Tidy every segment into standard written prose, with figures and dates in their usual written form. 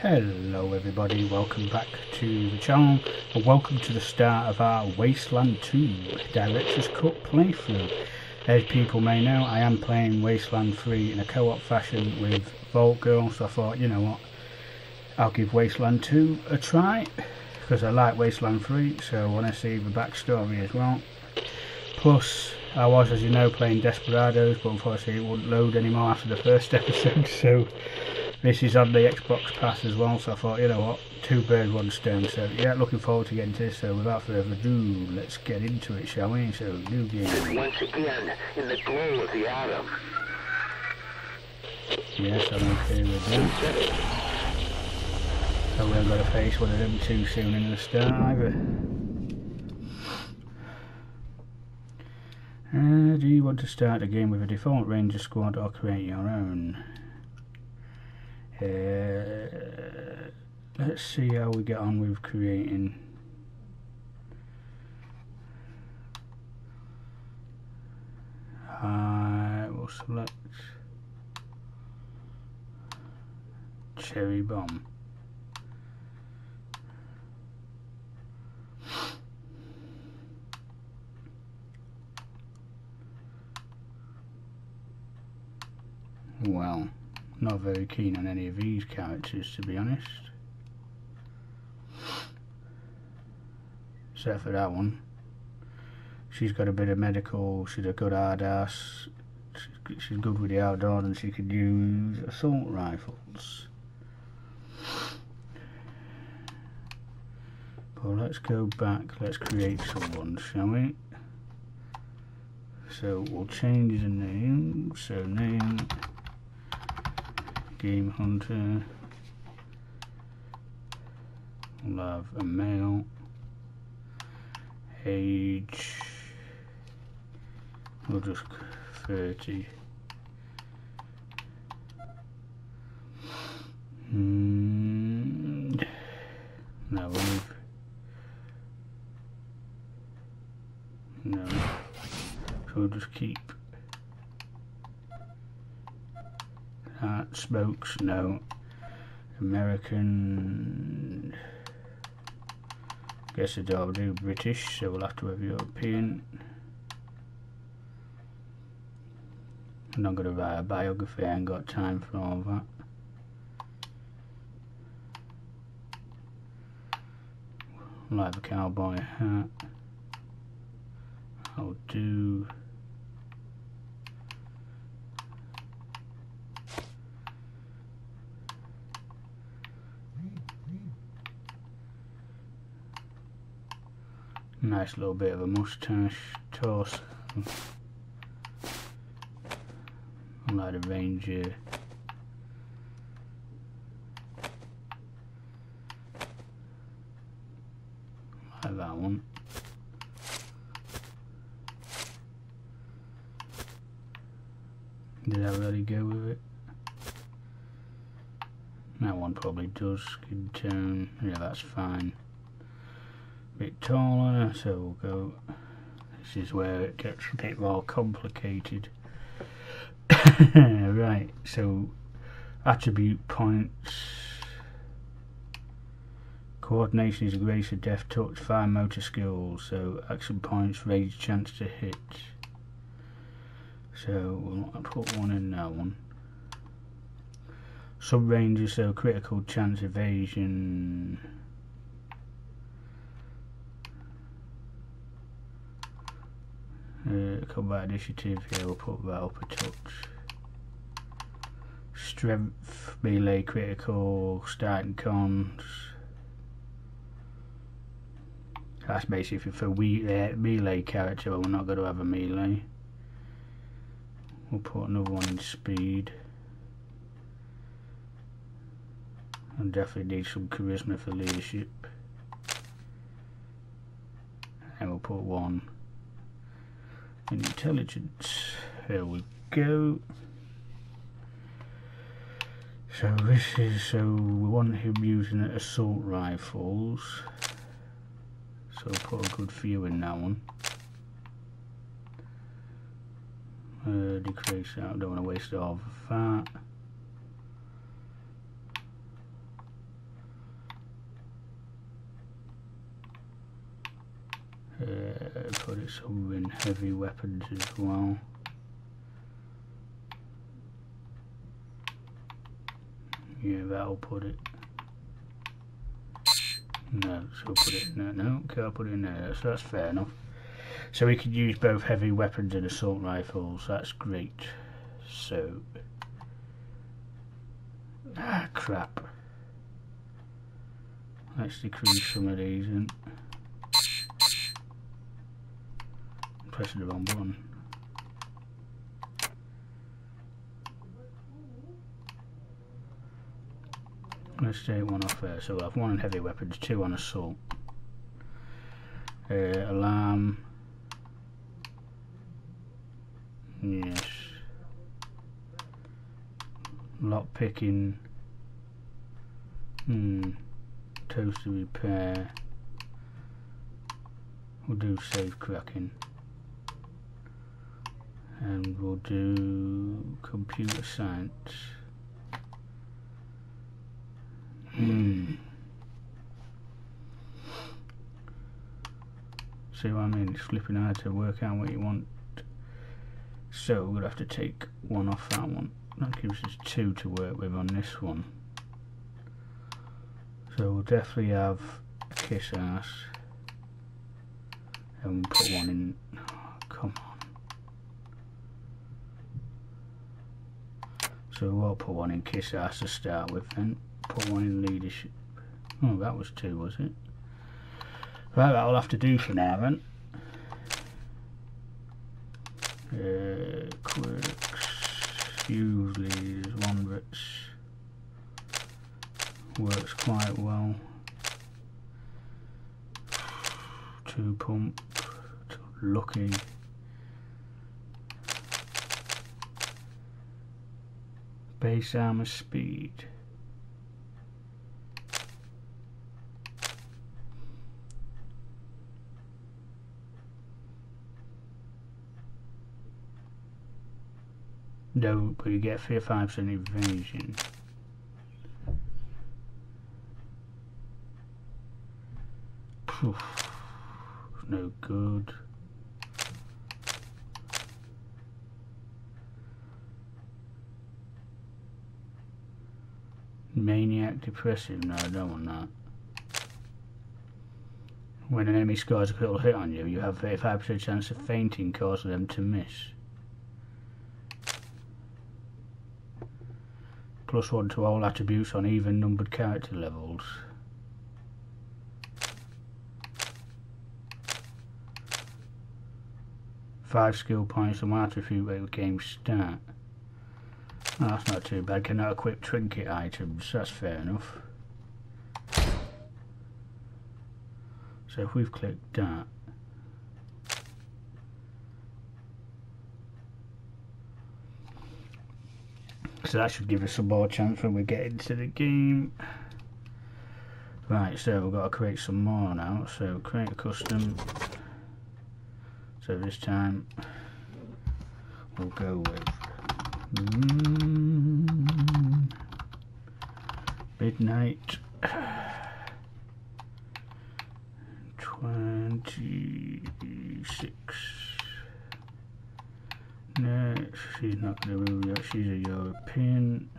Hello everybody, welcome back to the channel and welcome to the start of our Wasteland 2 Director's Cut playthrough. As people may know, I am playing Wasteland 3 in a co-op fashion with Vault Girl, so I thought, you know what, I'll give Wasteland 2 a try because I like Wasteland 3, so I want to see the backstory as well. Plus, I was, as you know, playing Desperados, but unfortunately it wouldn't load anymore after the first episode, so this is on the Xbox Pass as well, so I thought, you know what, two birds, one stone. So yeah, looking forward to getting to this. So without further ado, let's get into it, shall we? So, new game. Once again, in the glow of the atom. Yes, I'm okay with that. So we haven't got to face one of them too soon in the start either. Do you want to start the game with a default ranger squad or create your own? Let's see how we get on with creating. We'll select Cherry Bomb. Well, not very keen on any of these characters, to be honest. Except for that one. She's got a bit of medical, she's a good hard ass, she's good with the outdoors, and she could use assault rifles. But let's go back, let's create someone, shall we? So we'll change the name, so name Game Hunter. We'll have a male, age, we'll just 30. No, no, so we'll just keep that. Smokes, no. American, guess I don't do British, so we'll have to have European. I'm not going to write a biography, I ain't got time for all that. I'll have a cowboy hat. I'll do nice little bit of a moustache, torso. I like a ranger. Like that one. Did that really go with it? That one probably does. Skin tone. Yeah, that's fine. Bit taller, so we'll go. This is where it gets a bit more complicated. Right, so attribute points. Coordination is a grace of deft touch, fine motor skills. So action points, range, chance to hit. So we'll put one in that one. Sub ranger, so critical chance, evasion. Combat initiative, yeah, we'll put that up a touch. Strength, melee, critical, starting cons. That's basically for melee character, but we're not going to have a melee. We'll put another one in speed. And definitely need some charisma for leadership. And we'll put one in intelligence. There we go. So this is, so we want him using assault rifles. So I'll put a good few in that one. Decrease that, I don't want to waste all of that. Put it somewhere in heavy weapons as well. Yeah, that'll put it. No, so put it in there. No, can't put it in there. So that's fair enough. So we could use both heavy weapons and assault rifles. That's great. So, crap. Let's decrease some of these and press the wrong button. Let's take one off there. So we'll have one on heavy weapons, two on assault. Alarm. Yes. Lock picking. Toaster repair. We'll do safe cracking. And we'll do computer science. See what I mean? It's flipping hard to work out what you want. So we're going to have to take one off that one. That gives us two to work with on this one. So we'll definitely have a kiss ass. And we'll put one in. Oh, come on. So we'll put one in kiss ass to start with, then put one in leadership. Oh, that was two, was it? Right, that'll have to do for now then. Quirks. Usually there's one that works quite well. 2 pump. Lucky. Base armor speed. No, but you get 5% evasion. Poof. No good. Maniac depressive. No, I don't want that. When an enemy scores a critical hit on you, you have a 5% chance of fainting, causing them to miss. +1 to all attributes on even numbered character levels. Five skill points and 1 attribute at the game start. Oh, that's not too bad. Cannot equip trinket items. That's fair enough. So if we've clicked that, so that should give us some more chance when we get into the game. Right, so we've got to create some more now. So create a custom. So this time we'll go with midnight 26. No, she's not going to move yet. She's a European.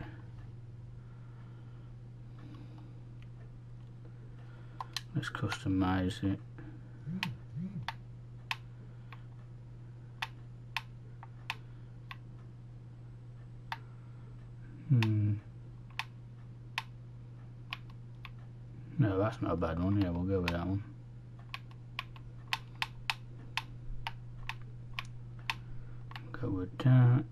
Let's customize it. No, that's not a bad one. Yeah, we'll go with that one. Go with that.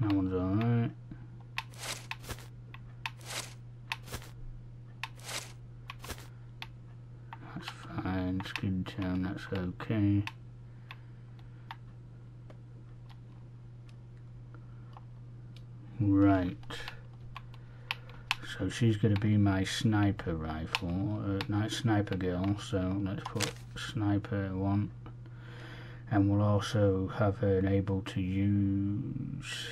That one's alright. That's fine. Skin tone, that's okay. Right. So she's going to be my sniper rifle, nice sniper girl. So let's put sniper 1, And we'll also have her able to use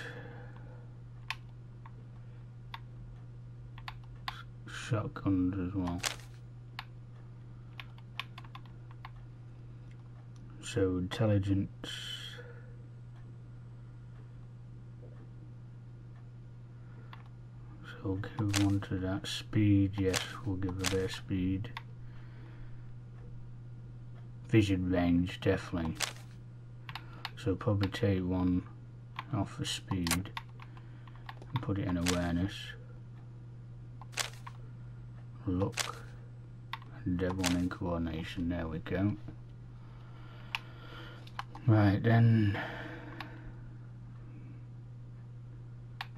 shotguns as well. So intelligence, so we'll give one to that. Speed, yes, we'll give her their speed. Vision range, definitely. So probably take one off the speed and put it in awareness. Look, and dead one in coordination, there we go. Right then,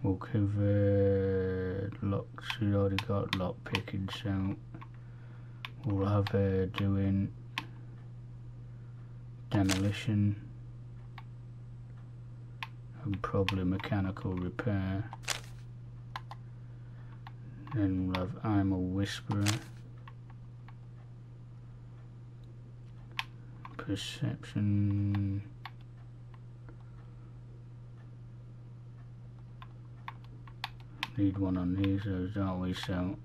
we'll cover lock, she's already got lock picking, so we'll have her doing demolition and probably mechanical repair. Then we'll have I'm a Whisperer, perception, need one on these, don't we? So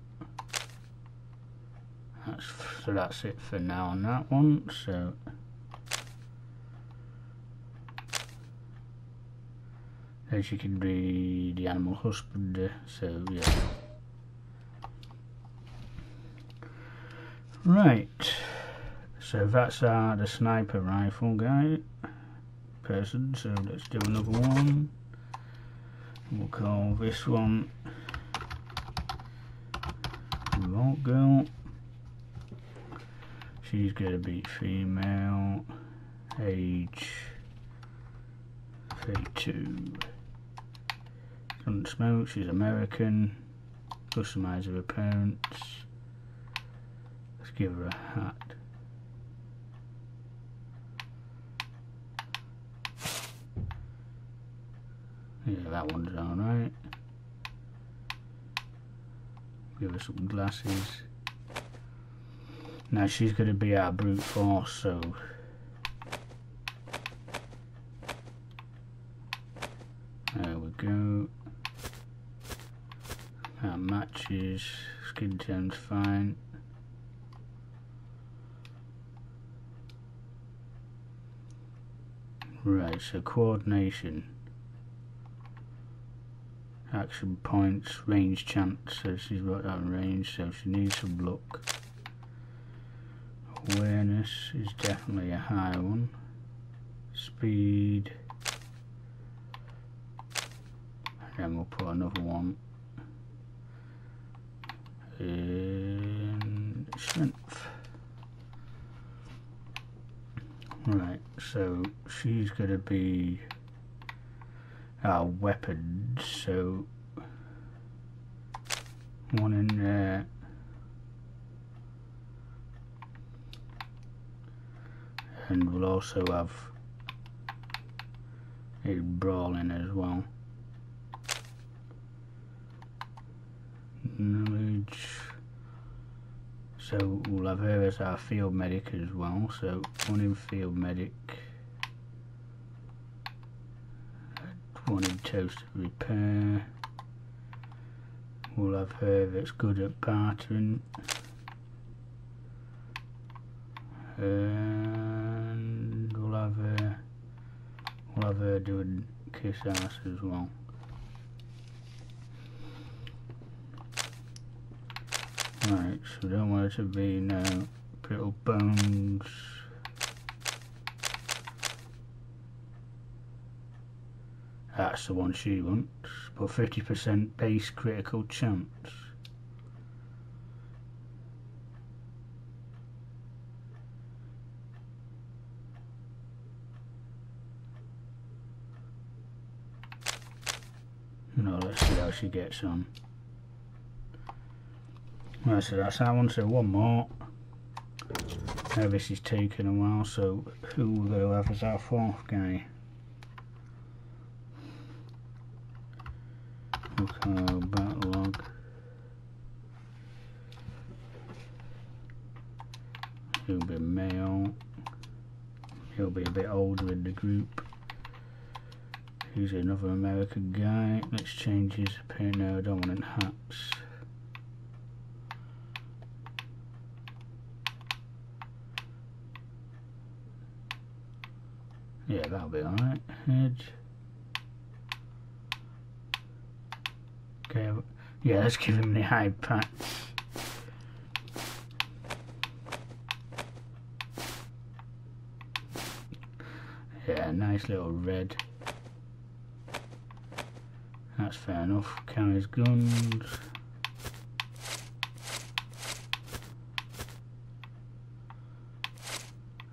that's it for now on that one. So as you can read, the animal husbandry, so yeah. Right, so that's the sniper rifle guy person, so let's do another one. We'll call this one Remote Girl. She's going to be female, age 32. Doesn't smoke, she's American, customise her appearance. Let's give her a hat. Yeah, that one's alright. Give her some glasses. Now she's going to be our brute force, so there we go. That matches. Skin tone's fine. Right, so coordination, action points, range chance, so she's got that range, so she needs some luck. Awareness is definitely a high one. Speed, and then we'll put another one in strength. Right, so she's going to be our weapons, so one in there, and we'll also have a brawling as well. Knowledge, so we'll have her as our field medic as well, so one in field medic, one in toast repair. We'll have her that's good at bartering, and we'll have her doing kiss ass as well. Right, so we don't want it to be now brittle bones. That's the one she wants, but 50% base critical chance. No, let's see how she gets on. Right, so that's that one, so one more. Now this is taking a while, so who we're going to have as our fourth guy? Okay, battle log. He'll be male. He'll be a bit older in the group. He's another American guy. Let's change his appearance. No, I don't want hats. Yeah, that'll be alright. Head. Okay, yeah, let's give him the high patch. Yeah, nice little red. That's fair enough. Carries guns.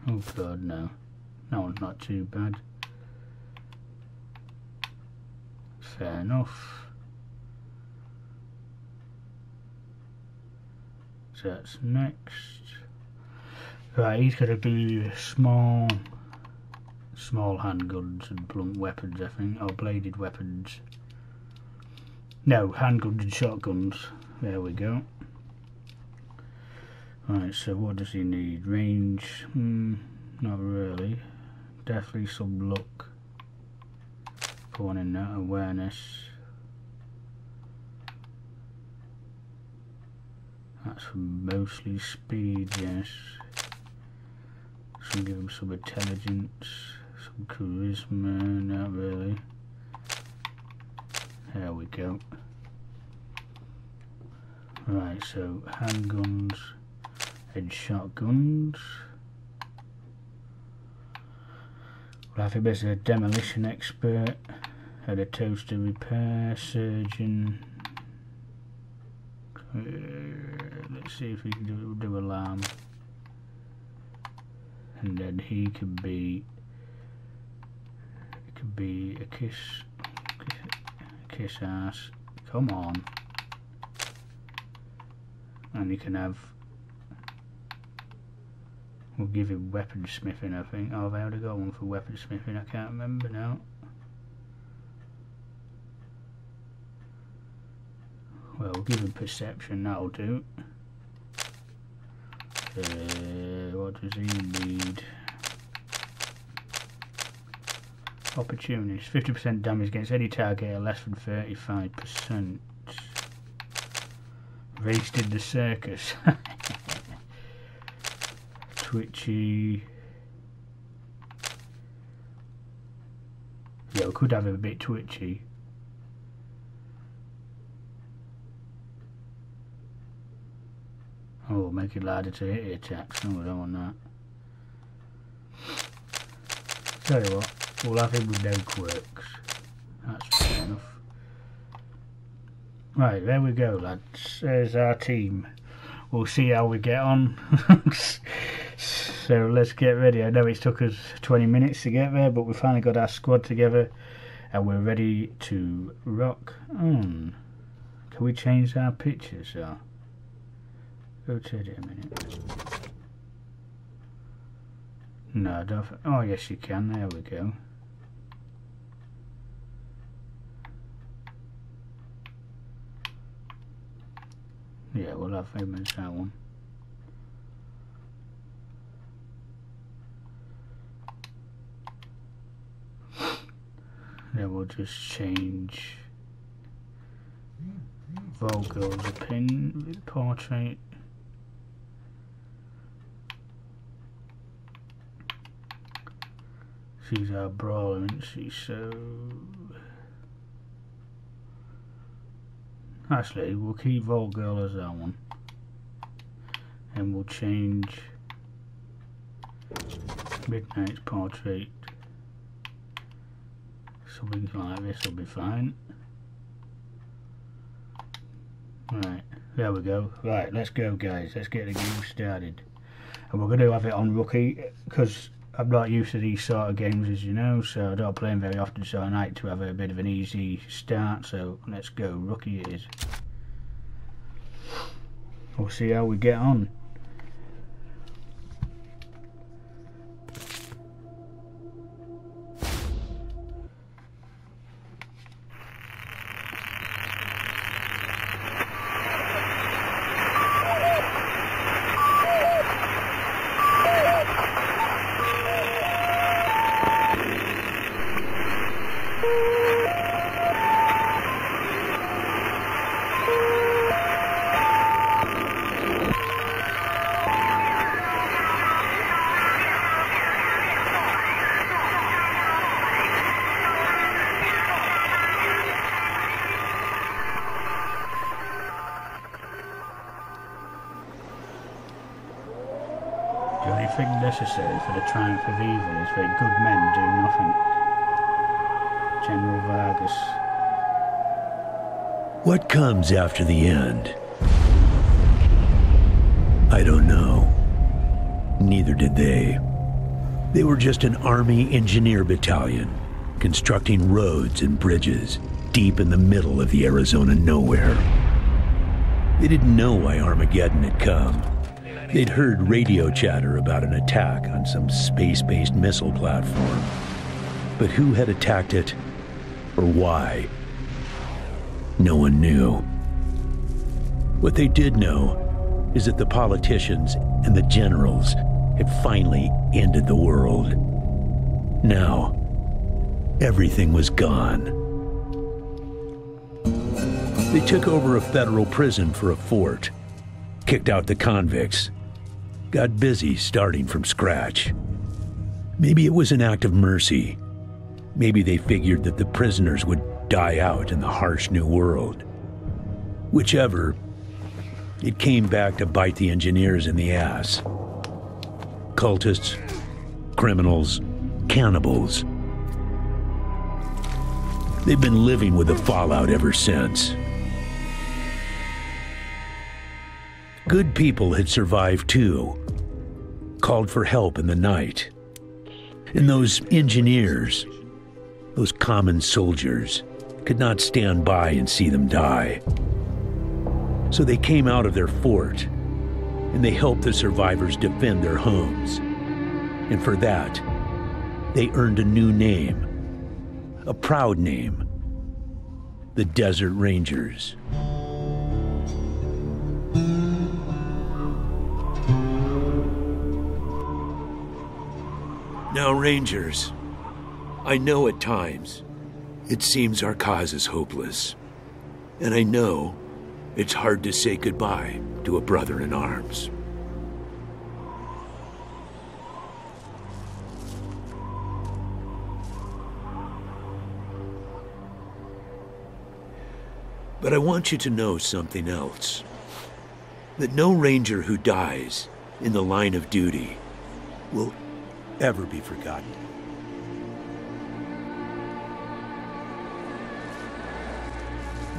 Oh god, no. That one's not too bad. Fair enough. So that's next. Right, he's gonna be small handguns and blunt weapons, I think, or bladed weapons. No, handguns and shotguns. There we go. Right, so what does he need? Range? Not really. Definitely some luck. Put one in that. Awareness. That's for mostly speed, yes. So give him some intelligence, some charisma, not really. There we go. Right, so handguns and shotguns. We'll have him as a demolition expert, and a toaster repair surgeon. Let's see if we can do alarm. And then he could be a kiss ass. Come on. And you can have, we'll give him weaponsmithing, I think. Oh, have I already got one for weaponsmithing? I can't remember now. Well, we'll give him perception, that'll do. What does he need? Opportunities. 50% damage against any target at less than 35%. Raced in the circus. Twitchy. Yeah, we could have him a bit twitchy. Oh, make it harder to hit the attacks. No, I don't want that. Tell you what, we'll have him with no quirks. That's fair enough. Right, there we go, lads. There's our team. We'll see how we get on. So let's get ready. I know it's took us 20 minutes to get there, but we finally got our squad together and we're ready to rock on. Can we change our pictures? Rotate it a minute. No, I don't. Oh, yes, you can. There we go. Yeah, we'll have him as that one. Then we'll just change Volgo's pin with portrait. She's our brawler, isn't she? So actually, we'll keep Volgirl as that one, and we'll change Midnight's portrait. Something like this will be fine. Right, there we go. Right, let's go, guys. Let's get the game started. And we're going to have it on rookie because I'm not used to these sort of games, as you know, so I don't play them very often, so I like to have a bit of an easy start. So let's go, rookie it is. We'll see how we get on. The only thing necessary for the triumph of evil is that good men do nothing. General Vargas. What comes after the end? I don't know. Neither did they. They were just an army engineer battalion, constructing roads and bridges deep in the middle of the Arizona nowhere. They didn't know why Armageddon had come. They'd heard radio chatter about an attack on some space-based missile platform. But who had attacked it, or why? No one knew. What they did know is that the politicians and the generals had finally ended the world. Now, everything was gone. They took over a federal prison for a fort, kicked out the convicts, got busy starting from scratch. Maybe it was an act of mercy. Maybe they figured that the prisoners would die out in the harsh new world. Whichever, it came back to bite the engineers in the ass. Cultists, criminals, cannibals. They've been living with the fallout ever since. Good people had survived too, called for help in the night. And those engineers, those common soldiers, could not stand by and see them die. So they came out of their fort, and they helped the survivors defend their homes. And for that, they earned a new name, a proud name, the Desert Rangers. Now, Rangers, I know at times it seems our cause is hopeless. And I know it's hard to say goodbye to a brother in arms. But I want you to know something else. That no Ranger who dies in the line of duty will ever be forgotten.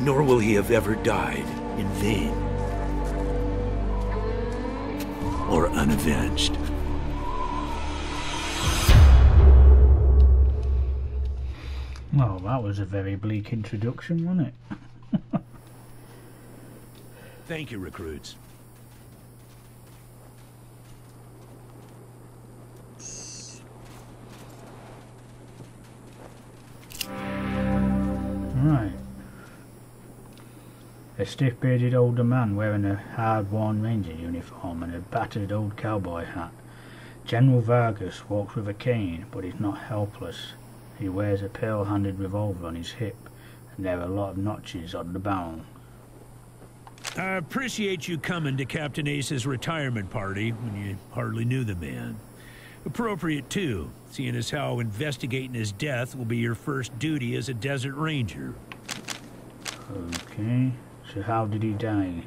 Nor will he have ever died in vain or unavenged. Well, that was a very bleak introduction, wasn't it? Thank you, recruits. Right. A stiff-bearded older man wearing a hard-worn ranger uniform and a battered old cowboy hat. General Vargas walks with a cane, but he's not helpless. He wears a pale-handed revolver on his hip, and there are a lot of notches on the barrel. I appreciate you coming to Captain Ace's retirement party when you hardly knew the man. Appropriate, too, seeing as how investigating his death will be your first duty as a Desert Ranger. Okay, so how did he die?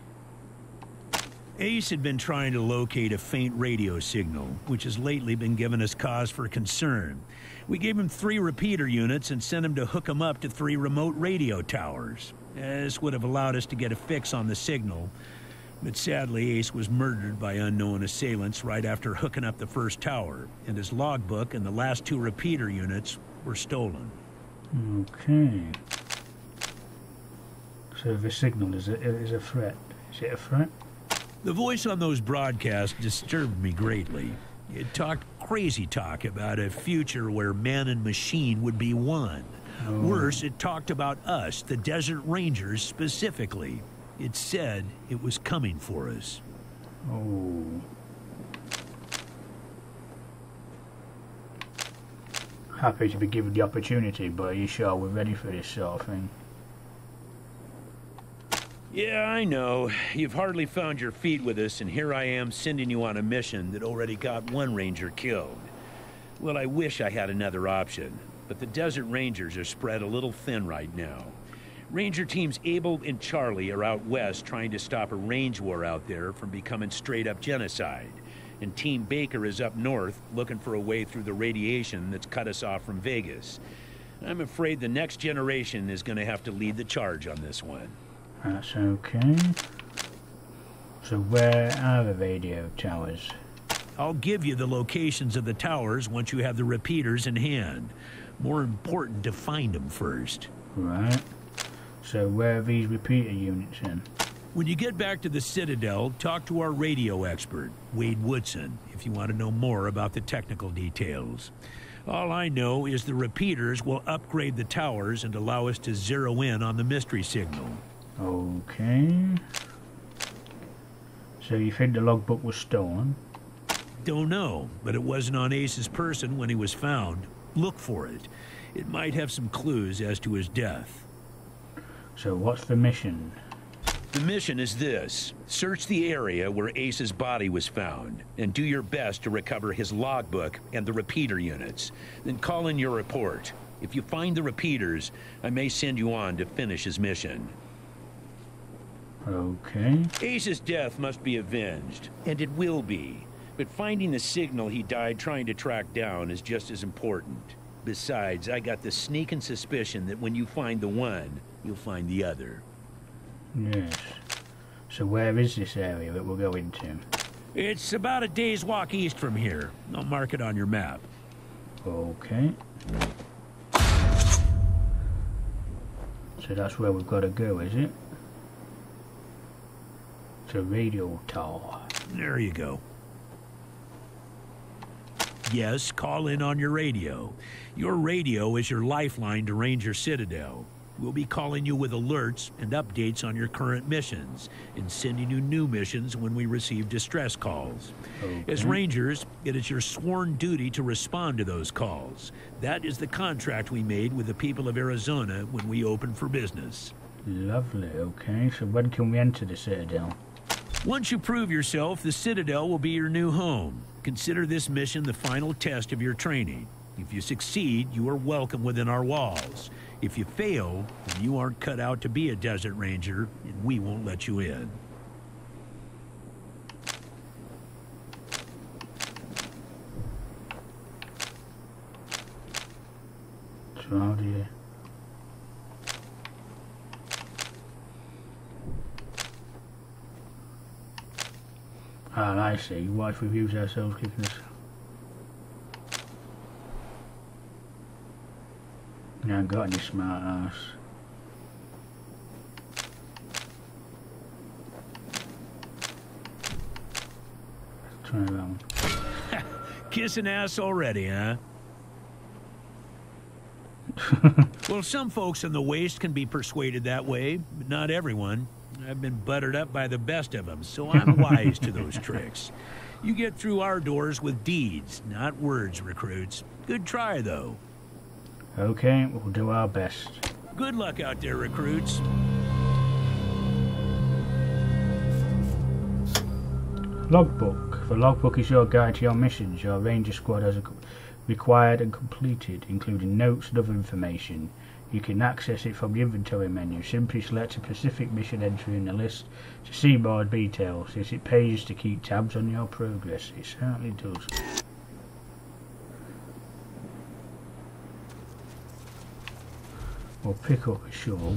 Ace had been trying to locate a faint radio signal, which has lately been giving us cause for concern. We gave him 3 repeater units and sent him to hook them up to 3 remote radio towers. This would have allowed us to get a fix on the signal. But sadly, Ace was murdered by unknown assailants right after hooking up the first tower, and his logbook and the last 2 repeater units were stolen. Okay. So the signal is a threat. Is it a threat? The voice on those broadcasts disturbed me greatly. It talked crazy talk about a future where man and machine would be one. Oh. Worse, it talked about us, the Desert Rangers, specifically. It said it was coming for us. Oh. Happy to be given the opportunity, but are you sure we're ready for this sort of thing? Yeah, I know. You've hardly found your feet with us, and here I am sending you on a mission that already got 1 Ranger killed. Well, I wish I had another option, but the Desert Rangers are spread a little thin right now. Ranger teams Abel and Charlie are out west trying to stop a range war out there from becoming straight-up genocide. and Team Baker is up north looking for a way through the radiation that's cut us off from Vegas. I'm afraid the next generation is going to have to lead the charge on this one. That's okay. So where are the radio towers? I'll give you the locations of the towers once you have the repeaters in hand. More important to find them first. Right. So where are these repeater units in? When you get back to the Citadel, talk to our radio expert, Wade Woodson, if you want to know more about the technical details. All I know is the repeaters will upgrade the towers and allow us to zero in on the mystery signal. Okay. So you think the logbook was stolen? Don't know, but it wasn't on Ace's person when he was found. Look for it. It might have some clues as to his death. So what's the mission? The mission is this. Search the area where Ace's body was found, and do your best to recover his logbook and the repeater units. Then call in your report. If you find the repeaters, I may send you on to finish his mission. Okay. Ace's death must be avenged, and it will be. But finding the signal he died trying to track down is just as important. Besides, I got the sneaking suspicion that when you find the one, you'll find the other. Yes. So where is this area that we're going to? It's about a day's walk east from here. I'll mark it on your map. Okay. So that's where we've got to go, is it? To radio tower. There you go. Yes, call in on your radio. Your radio is your lifeline to Ranger Citadel. We'll be calling you with alerts and updates on your current missions, and sending you new missions when we receive distress calls. Okay. As Rangers, it is your sworn duty to respond to those calls. That is the contract we made with the people of Arizona when we opened for business. Lovely, okay. So when can we enter the Citadel? Once you prove yourself, the Citadel will be your new home. Consider this mission the final test of your training. If you succeed, you are welcome within our walls. If you fail, then you aren't cut out to be a Desert Ranger, and we won't let you in. So how do you... Ah, I see. What if we've used ourselves kicking us? I haven't got any smart ass. Turn around. Kissing ass already, huh? Well, some folks in the Waste can be persuaded that way, but not everyone. I've been buttered up by the best of them, so I'm wise to those tricks. You get through our doors with deeds, not words, recruits. Good try, though. Okay, we'll do our best. Good luck out there, recruits. Logbook. The logbook is your guide to your missions. Your Ranger squad has required and completed, including notes and other information. You can access it from the inventory menu. Simply select a specific mission entry in the list to see more details. Yes, it pays to keep tabs on your progress. It certainly does. We'll pick up a shovel.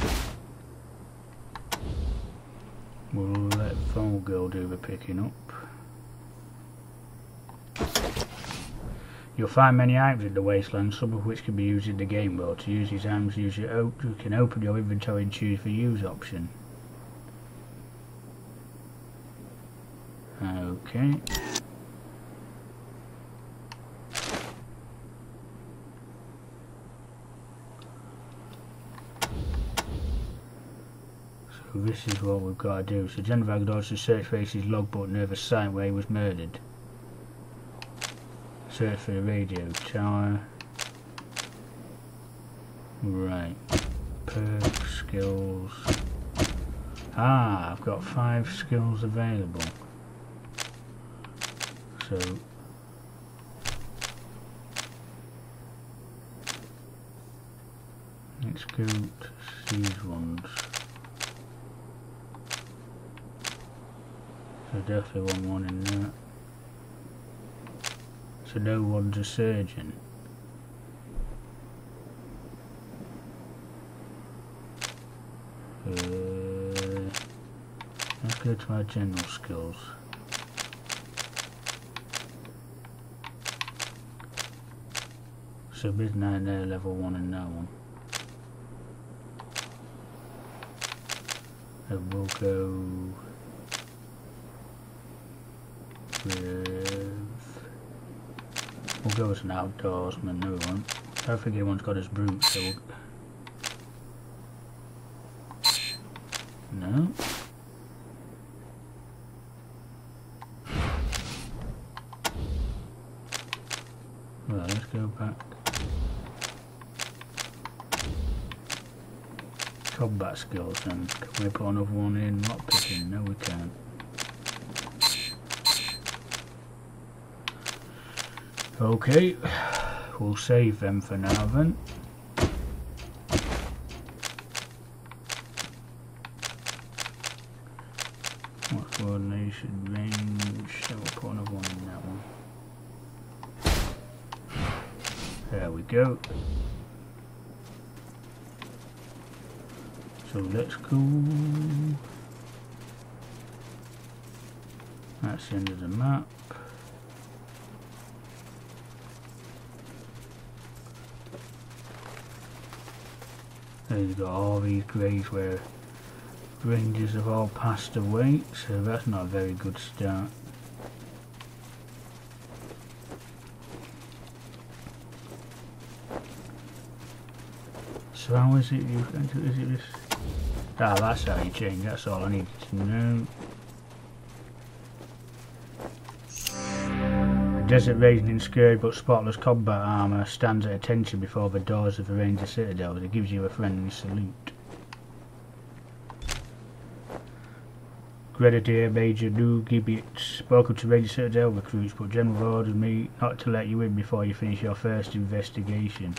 We'll let Phone Girl do the picking up. You'll find many items in the Wasteland, some of which can be used in the game world. To use these items, you can open your inventory and choose the use option. Okay. So this is what we've got to do. So General orders to search for Ace's logbook near the site where he was murdered. Search for the radio tower. Right. Perk skills. Ah, I've got 5 skills available. So let's go to these ones. So definitely want one in there. So no one's a surgeon. Let's go to our general skills. So midnight there, level 1 and that one. And we'll go with... We'll go as an outdoorsman, no we won't. I don't think anyone's got his brute, so we'll... No. Well, let's go back. Combat skills then. Can we put another one in? Lockpicking? No, we can't. Okay, we'll save them for now then. What's coordination range? So we'll put another one in that one. There we go. So let's go. That's the end of the map. There you got all these graves where rangers have all passed away, so that's not a very good start. So how is it you is it this? Ah, that's how you change, that's all I need to know. A desert raisin scared but spotless combat armour stands at attention before the doors of the Ranger Citadel. It gives you a friendly salute. Grenadier Major Lou Gibbets. Welcome to Ranger Citadel recruits, but General ordered me not to let you in before you finish your first investigation.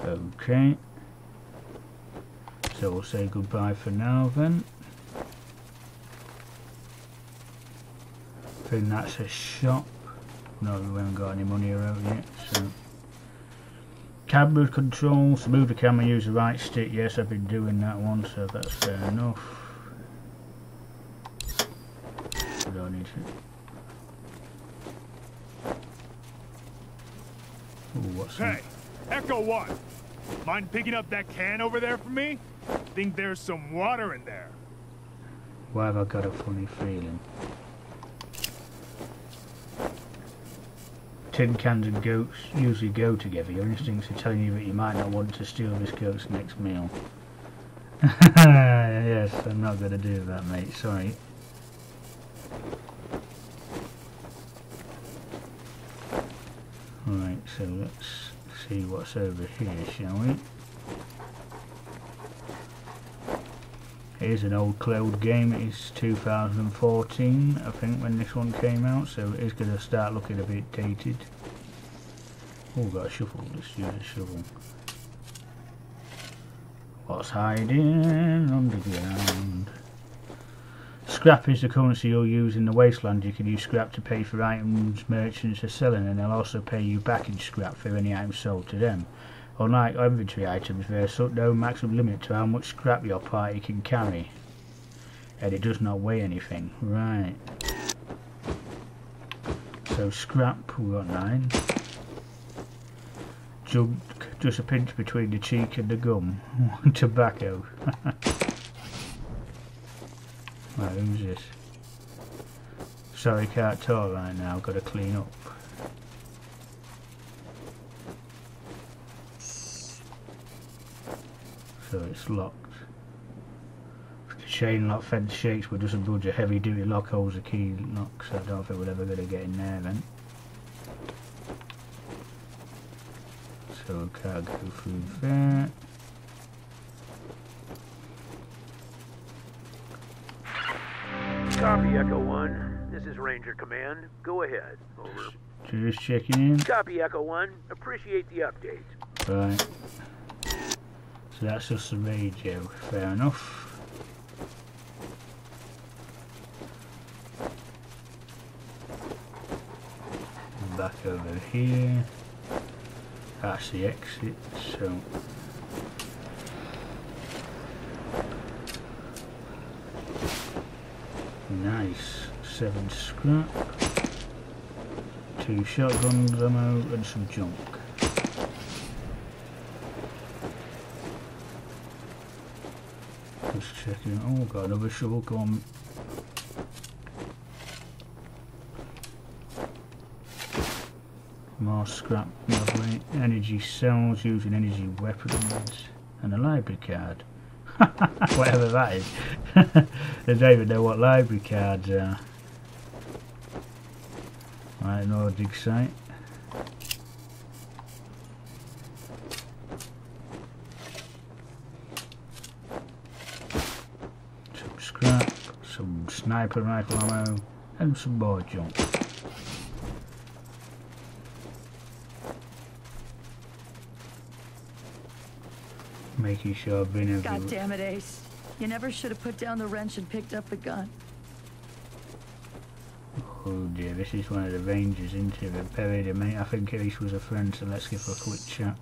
Okay. So we'll say goodbye for now then. I think that's a shop. No, we haven't got any money out yet, so. Camera controls. To move the camera, use the right stick. Yes, I've been doing that one, so that's fair enough. I don't need to. Ooh, what's that? Hey, Echo 1. Mind picking up that can over there for me? Think there's some water in there. Why have I got a funny feeling? Tin cans and goats usually go together. Your instincts are telling you that you might not want to steal this goat's next meal. Yes, I'm not going to do that, mate. Sorry. Right, so let's see what's over here, shall we? Here's an old cloud game. It is 2014, I think, when this one came out, so it is going to start looking a bit dated. Oh, got a shovel. Let's use a shovel. What's hiding underground? Scrap is the currency you'll use in the Wasteland. You can use scrap to pay for items merchants are selling, and they'll also pay you back in scrap for any items sold to them. Unlike inventory items, there's no maximum limit to how much scrap your party can carry, and it does not weigh anything. Right. So scrap, we got 9. Junk, just a pinch between the cheek and the gum. Tobacco. Right, who's this? Sorry, can't talk right now. Got to clean up. So it's locked. The chain lock fence shakes but doesn't budge. A heavy duty lock holds the key lock, so I don't think we're ever going to get in there then. So we can't go through there. Copy, Echo 1. This is Ranger Command. Go ahead. Over. Just checking in. Copy, Echo 1. Appreciate the update. Right. So that's just the radio. Fair enough. back over here. That's the exit, so nice. 7 scrap, 2 shotgun ammo and some junk. Just checking. Oh, got another shovel gun. More scrap, lovely. Energy cells, using energy weapons, and a library card. Whatever that is. I don't even know what library cards are. Right, no dig site. Some scrap, some sniper rifle ammo, and some more junk. Making sure I've been everywhere. God damn it, Ace. You never should have put down the wrench and picked up the gun. Oh dear, this is one of the rangers, isn't it? But buried him, mate. I think Ace was a friend, so let's give her a quick chat.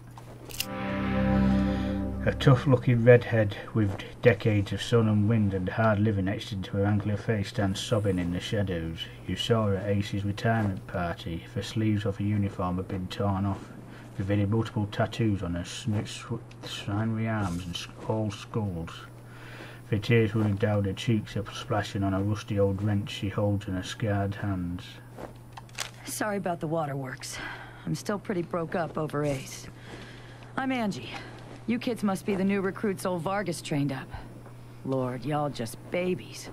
A tough-looking redhead with decades of sun and wind and hard living etched into her angular face stands sobbing in the shadows. You saw her at Ace's retirement party. The sleeves of her uniform had been torn off, revealing multiple tattoos on her sinewy arms and all skulls. The tears running down her cheeks are splashing on a rusty old wrench she holds in her scarred hands. Sorry about the waterworks. I'm still pretty broke up over Ace. I'm Angie. You kids must be the new recruits old Vargas trained up. Lord, y'all just babies.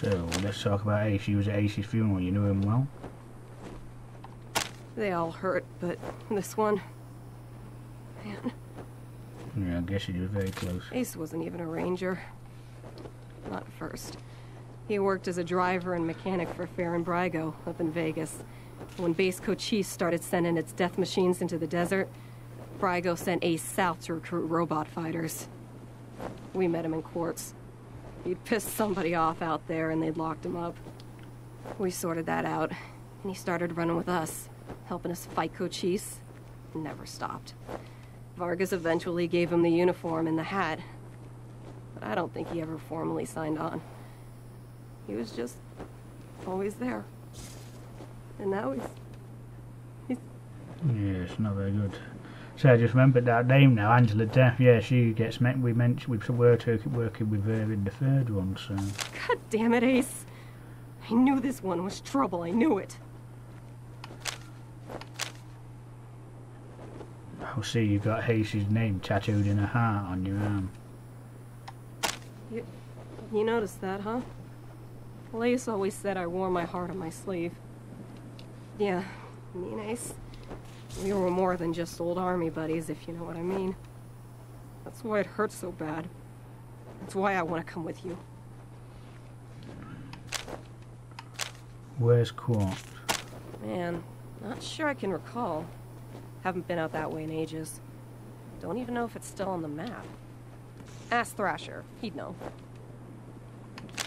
So, let's talk about Ace. You was at Ace's funeral. You knew him well? They all hurt, but this one... Man. Yeah, I guess you were very close. Ace wasn't even a ranger. Not at first. He worked as a driver and mechanic for Fair and Brygo up in Vegas. When Base Cochise started sending its death machines into the desert, Brygo sent Ace south to recruit robot fighters. We met him in quartz. He'd pissed somebody off out there and they'd locked him up. We sorted that out, and he started running with us, helping us fight Cochise. Never stopped. Vargas eventually gave him the uniform and the hat, but I don't think he ever formally signed on. He was just always there. And now he's... Yeah, it's not very good. So I just remembered that name now, Angela Death. Yeah, she gets met. We were working with her in the third one, so... God damn it, Ace. I knew this one was trouble. I knew it. I'll see you've got Ace's name tattooed in a heart on your arm. You noticed that, huh? Well, Ace always said I wore my heart on my sleeve. Yeah, me and Ace, we were more than just old army buddies, if you know what I mean. That's why it hurts so bad. That's why I want to come with you. Where's Quartz? Man, not sure I can recall. Haven't been out that way in ages. Don't even know if it's still on the map. Ask Thrasher, he'd know.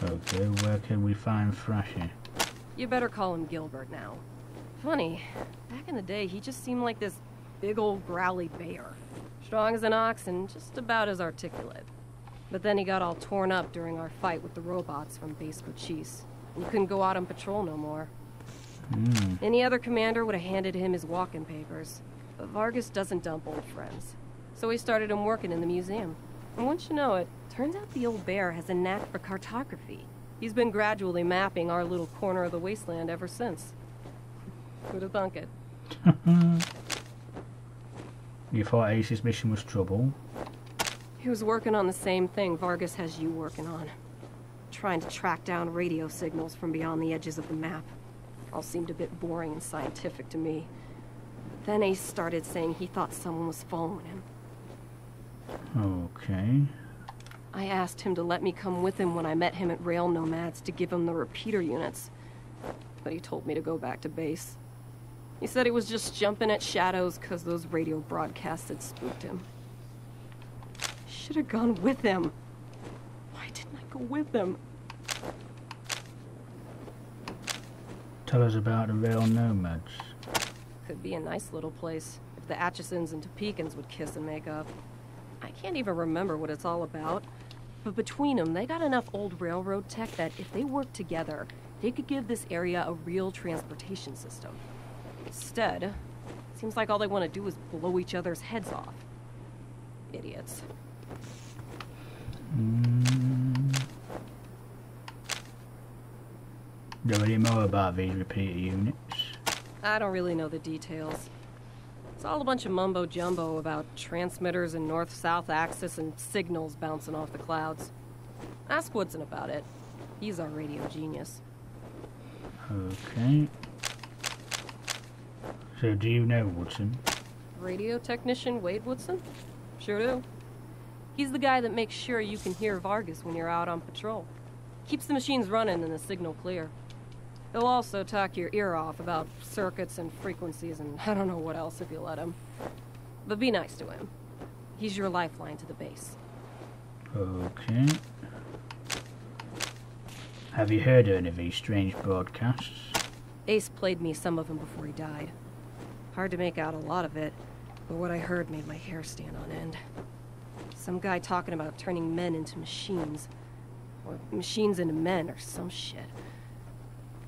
Okay, where can we find Thrasher? You better call him Gilbert now. Funny, back in the day, he just seemed like this big old growly bear. Strong as an ox and just about as articulate. But then he got all torn up during our fight with the robots from Base Cochise. And he couldn't go out on patrol no more. Any other commander would have handed him his walking papers. But Vargas doesn't dump old friends. So he started him working in the museum. And once you know it, turns out the old bear has a knack for cartography. He's been gradually mapping our little corner of the wasteland ever since. Who'd have thunk it? You thought Ace's mission was trouble? He was working on the same thing Vargas has you working on. Trying to track down radio signals from beyond the edges of the map. All seemed a bit boring and scientific to me. Then Ace started saying he thought someone was following him. Okay. I asked him to let me come with him when I met him at Rail Nomads to give him the repeater units. But he told me to go back to base. He said he was just jumping at shadows because those radio broadcasts had spooked him. I should have gone with him. Why didn't I go with him? Tell us about the real nomads. Could be a nice little place if the Atchisons and Topekans would kiss and make up. I can't even remember what it's all about, but between them, they got enough old railroad tech that if they worked together, they could give this area a real transportation system. Instead, it seems like all they want to do is blow each other's heads off. Idiots. Do you know more about these repeater units? I don't really know the details. It's all a bunch of mumbo-jumbo about transmitters and north-south axis and signals bouncing off the clouds. Ask Woodson about it. He's our radio genius. Okay. So do you know Woodson? Radio technician Wade Woodson? Sure do. He's the guy that makes sure you can hear Vargas when you're out on patrol. Keeps the machines running and the signal clear. He'll also talk your ear off about circuits and frequencies and I don't know what else if you let him. But be nice to him. He's your lifeline to the base. Okay. Have you heard any of these strange broadcasts? Ace played me some of them before he died. Hard to make out a lot of it, but what I heard made my hair stand on end. Some guy talking about turning men into machines. Or machines into men, or some shit.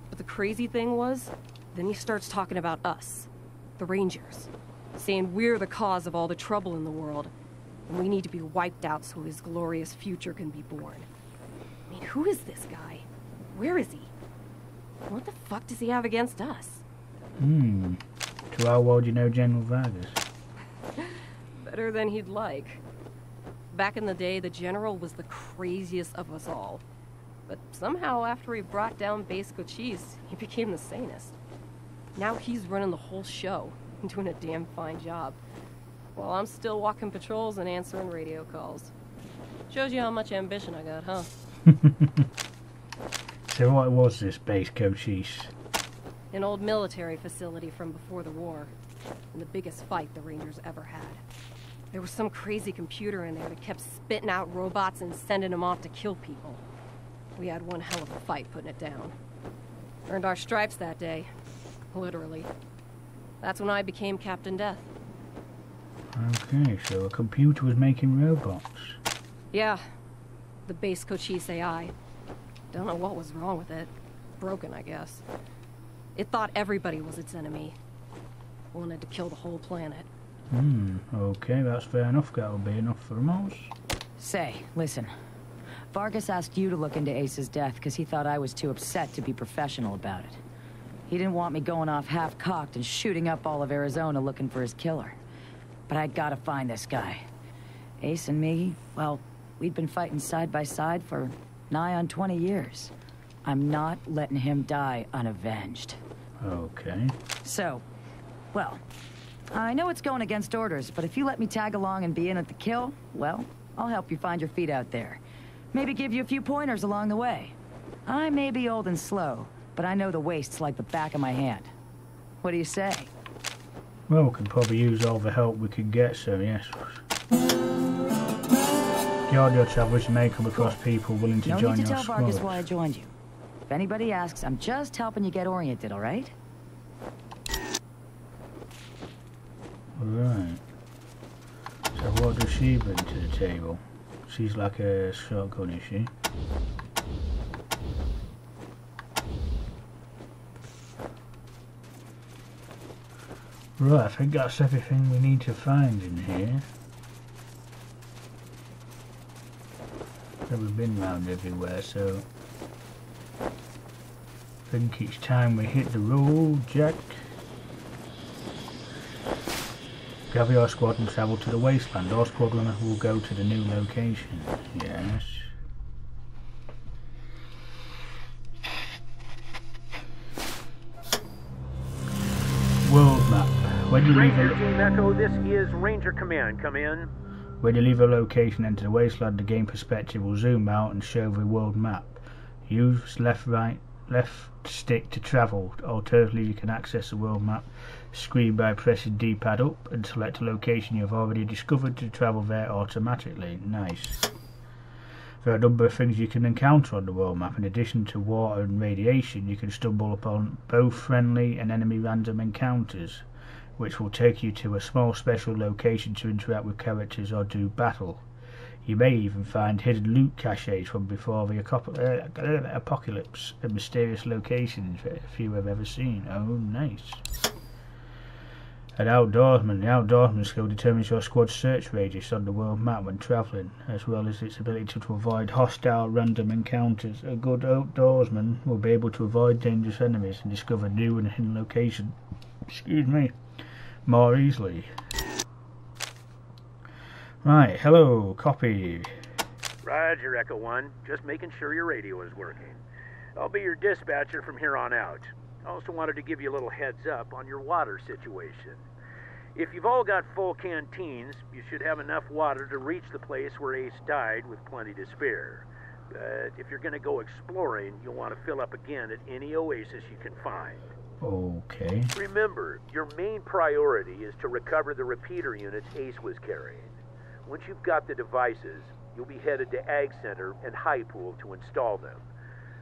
But the crazy thing was, then he starts talking about us, the Rangers, saying we're the cause of all the trouble in the world, and we need to be wiped out so his glorious future can be born. I mean, who is this guy? Where is he? What the fuck does he have against us? To how well do you know General Vargas? Better than he'd like. Back in the day, the General was the craziest of us all. But somehow, after he brought down Base Cochise, he became the sanest. Now he's running the whole show, and doing a damn fine job. While I'm still walking patrols and answering radio calls. Shows you how much ambition I got, huh? So what was this Base Cochise? An old military facility from before the war. And the biggest fight the Rangers ever had. There was some crazy computer in there that kept spitting out robots and sending them off to kill people. We had one hell of a fight putting it down. Earned our stripes that day. Literally. That's when I became Captain Death. Okay, so a computer was making robots. Yeah. The Base Cochise AI. Don't know what was wrong with it. Broken, I guess. It thought everybody was its enemy. Wanted to kill the whole planet. Okay, that's fair enough. That'll be enough for most. Say, listen. Vargas asked you to look into Ace's death because he thought I was too upset to be professional about it. He didn't want me going off half-cocked and shooting up all of Arizona looking for his killer. But I gotta find this guy. Ace and me, well, we'd been fighting side by side for nigh on 20 years. I'm not letting him die unavenged. Okay. So, well, I know it's going against orders, but if you let me tag along and be in at the kill, well, I'll help you find your feet out there. Maybe give you a few pointers along the way. I may be old and slow, but I know the wastes like the back of my hand. What do you say? Well, we could probably use all the help we can get, so yes. The audio travelers may come across people willing to join your squad. No need to tell Vargas why I joined you. If anybody asks, I'm just helping you get oriented, all right? Right. So what does she bring to the table? She's like a shotgun, is she? Right, I think that's everything we need to find in here. So we've been round everywhere, so I think it's time we hit the road, Jack. Gather your squad and travel to the Wasteland. Our squad runner will go to the new location. Yes. World map. When you leave Ranger Team Echo, this is Ranger Command. Come in. When you leave a location and enter the Wasteland, the game perspective will zoom out and show the world map. Use left stick to travel. Alternatively, you can access the world map screen by pressing D-pad up and select a location you have already discovered to travel there automatically. Nice. There are a number of things you can encounter on the world map. In addition to water and radiation, you can stumble upon both friendly and enemy random encounters, which will take you to a small special location to interact with characters or do battle. You may even find hidden loot caches from before the apocalypse at mysterious locations few have ever seen. Oh, nice. An outdoorsman. The outdoorsman skill determines your squad's search radius on the world map when travelling, as well as its ability to avoid hostile random encounters. A good outdoorsman will be able to avoid dangerous enemies and discover new and hidden locations, more easily. Right, hello, copy. Roger, Echo 1. Just making sure your radio is working. I'll be your dispatcher from here on out. I also wanted to give you a little heads up on your water situation. If you've all got full canteens, you should have enough water to reach the place where Ace died with plenty to spare. But if you're going to go exploring, you'll want to fill up again at any oasis you can find. Okay. Remember, your main priority is to recover the repeater units Ace was carrying. Once you've got the devices, you'll be headed to Ag Center and High Pool to install them.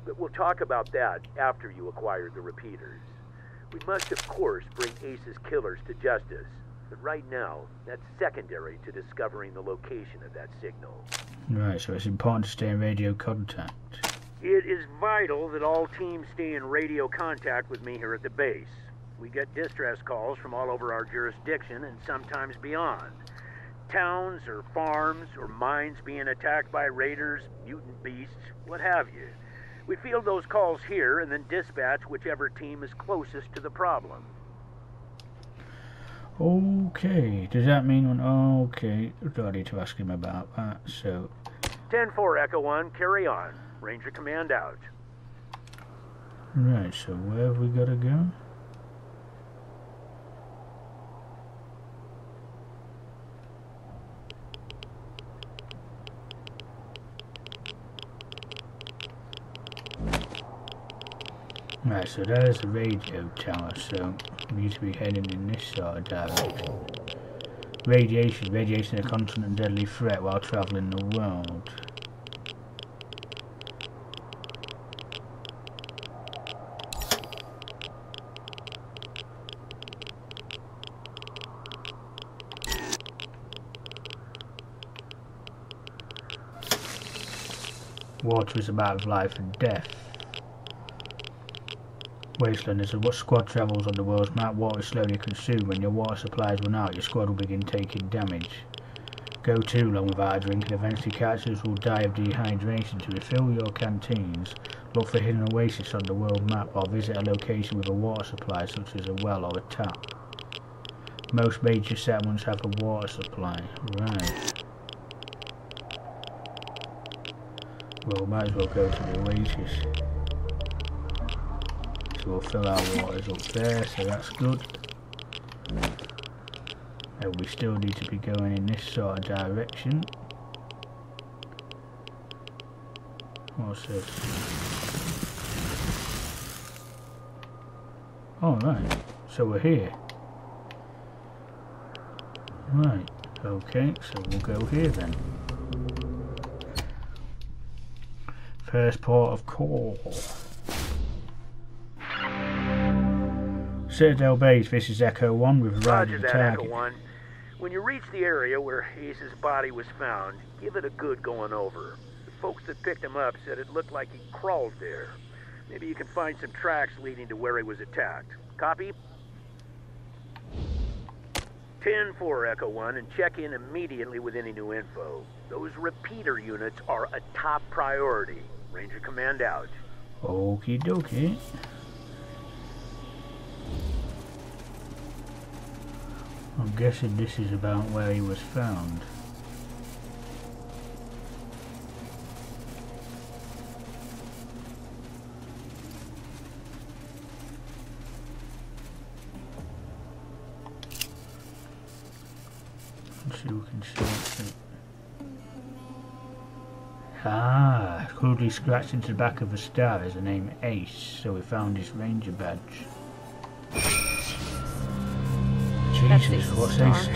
But we'll talk about that after you acquire the repeaters. We must, of course, bring Ace's killers to justice. But right now, that's secondary to discovering the location of that signal. Right, so it's important to stay in radio contact. It is vital that all teams stay in radio contact with me here at the base. We get distress calls from all over our jurisdiction and sometimes beyond. Towns or farms or mines being attacked by raiders, mutant beasts, what have you. We field those calls here and then dispatch whichever team is closest to the problem. Okay, does that mean... Okay, I need to ask him about that, so... 10-4, Echo 1, carry on. Ranger Command out. Right, so where have we got to go? Right, so there's the radio tower, so we need to be heading in this sort of direction. Radiation is a constant and deadly threat while travelling the world. Water is a matter of life and death. Wasteland is a squad travels on the world's map. Water is slowly consumed. When your water supplies run out, your squad will begin taking damage. Go too long without a drink and eventually characters will die of dehydration. To refill your canteens, look for hidden oasis on the world map or visit a location with a water supply such as a well or a tap. Most major settlements have a water supply. Right. Well, might as well go to the oasis. So we'll fill our waters up there, so that's good. And we still need to be going in this sort of direction. What's this? Oh, right. So we're here. Right. Okay, so we'll go here then. First port of call. Citadel Base, this is Echo 1, we've arrived at the target. Echo 1. When you reach the area where Ace's body was found, give it a good going over. The folks that picked him up said it looked like he crawled there. Maybe you can find some tracks leading to where he was attacked. Copy? 10-4, Echo 1, and check in immediately with any new info. Those repeater units are a top priority. Ranger Command out. Okie dokie. I'm guessing this is about where he was found. Let's see if we can see it. Ah, crudely scratched into the back of a star is the name Ace, so we found his ranger badge. Jesus, what's Ace?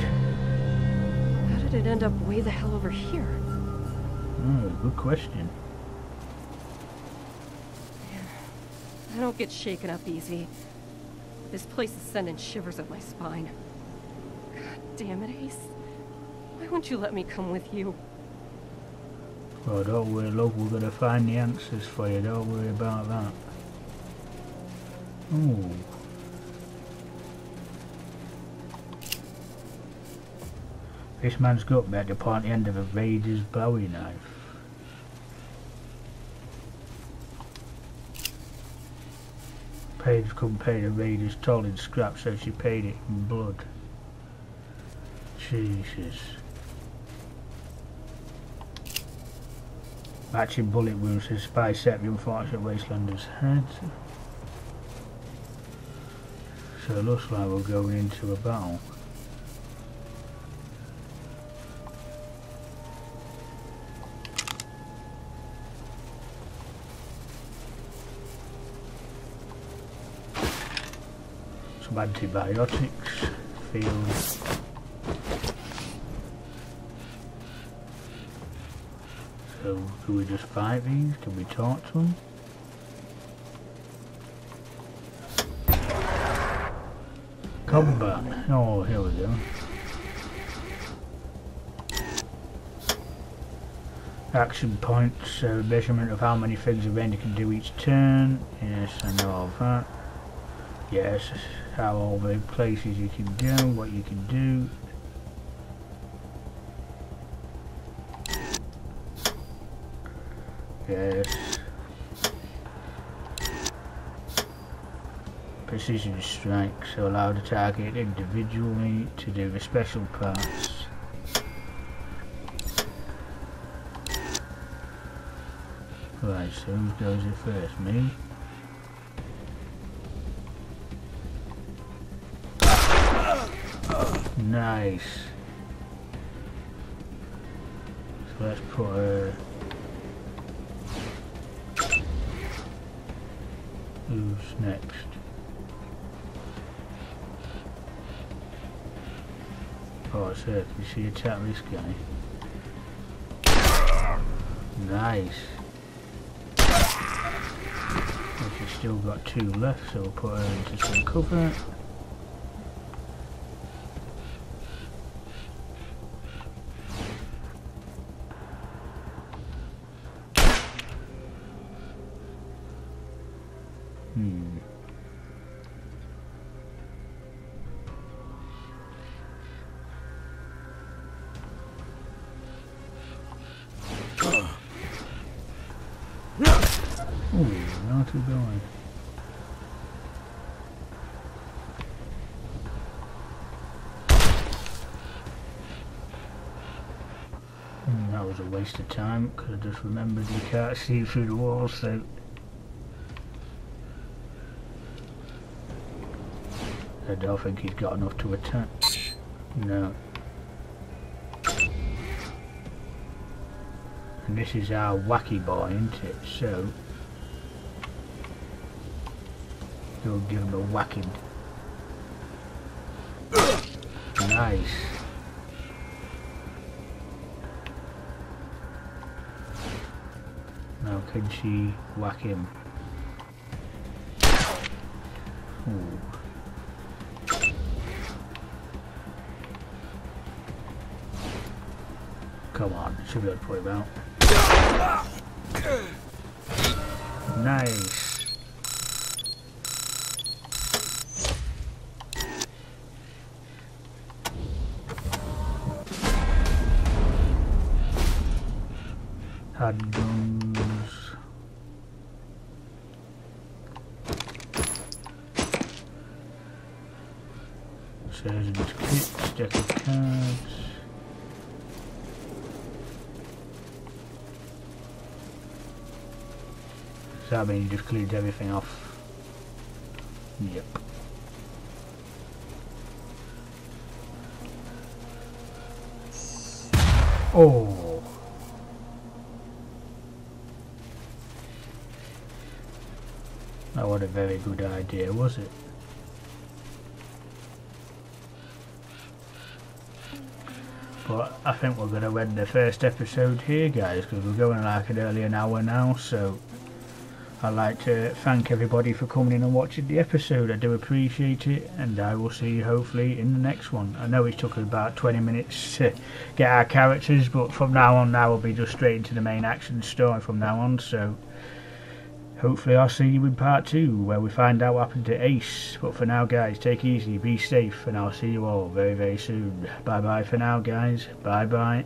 How did it end up way the hell over here? Oh, good question. I don't get shaken up easy. This place is sending shivers up my spine. God damn it, Ace. Why won't you let me come with you? Well, don't worry, love, we're gonna find the answers for you, don't worry about that. Ooh. This man's got me at the pointy end of a Raider's Bowie knife. Paige couldn't pay the Raiders toll in scrap, so she paid it in blood. Jesus. Matching bullet wounds to spy set the unfortunate Wastelander's head. So it looks like we're going into a battle. Some antibiotics, fields. So, do we just fight these? Can we talk to them? Combat. Oh, here we go. Action points, measurement of how many things a ranger can do each turn. Yes, I know all that. Yes, how all the places you can go, what you can do. Yes. Precision strikes allow the target individually to do the special parts. Right, so who goes in first? Me? Nice. So let's put a... Who's next? Oh, it's her. Can you see attack this guy? Nice. She's still got 2 left, so we'll put her into some cover. Ooh, not too bad. That was a waste of time. Could have just remembered you can't see through the walls, so... I don't think he's got enough to attack. No. And this is our wacky boy, isn't it? So we'll give him a whacking. Nice. Now can she whack him? Ooh. Come on, should be able to put him out. Nice. Handguns. Surgeon's kit, deck of cards. So I mean you just cleaned everything off. Yep. Oh. That wasn't a very good idea, was it? But I think we're going to end the first episode here, guys, because we're going like nearly an hour now. So I'd like to thank everybody for coming in and watching the episode. I do appreciate it, and I will see you hopefully in the next one. I know it took us about 20 minutes to get our characters, but from now on, we'll be just straight into the main action story from now on. So hopefully I'll see you in part 2, where we find out what happened to Ace. But for now, guys, take it easy, be safe, and I'll see you all very, very soon. Bye bye for now, guys. Bye bye.